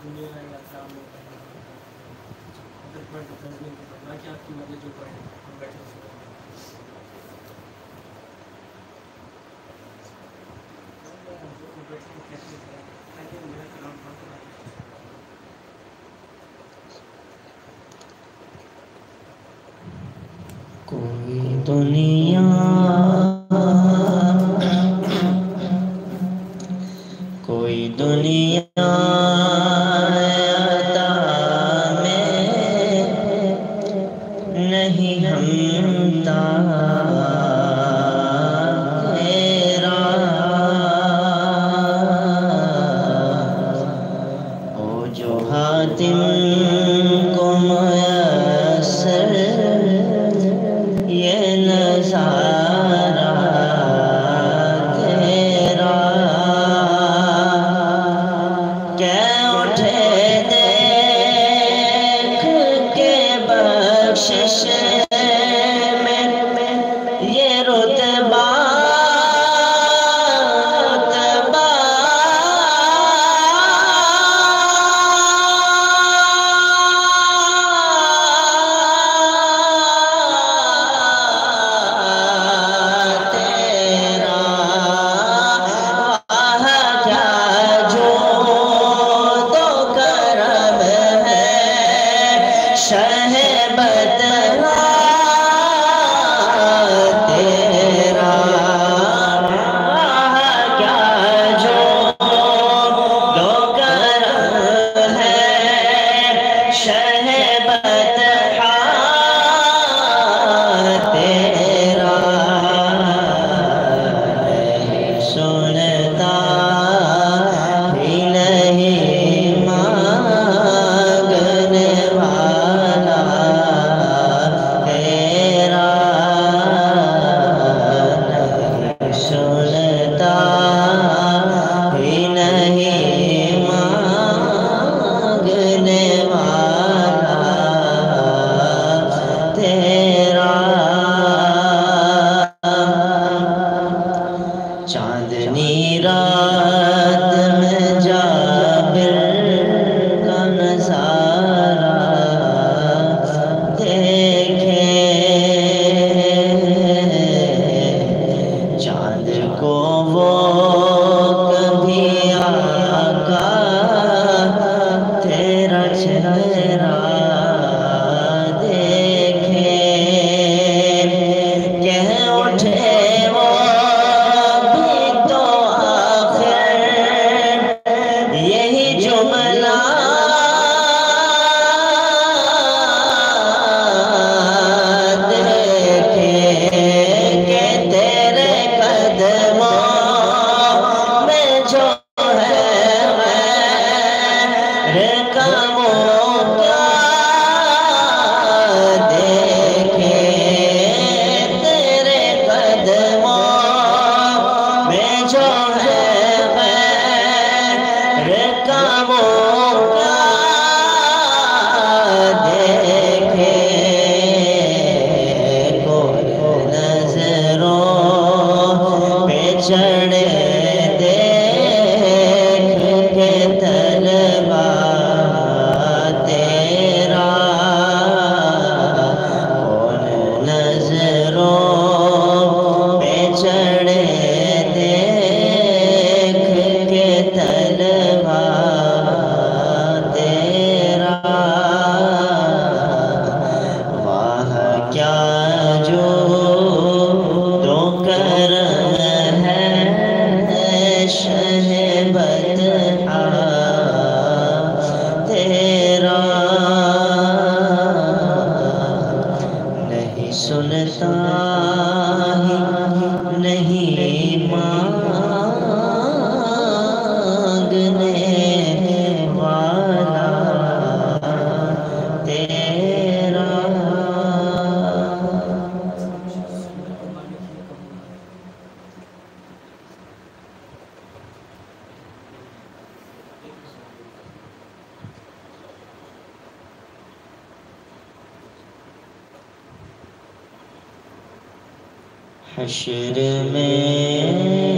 दुनिया यात्रा में बाकी आपकी मर्जी जो पढ़े हम बैठे कोई दुनिया कोई दुनिया अता में नहीं हमता तेरा ओ जो हातिम को मयस्सर ये नज़ारा तेरा क्या उठे देख के बख्शिश में ये रुतबा चांदनी रात में जाबिर का नज़ारा देखे चांद को वो कभी आका तेरा चेहरा देखे कह उठे सुनता ही नहीं मांगने वाला तेरा हश्र में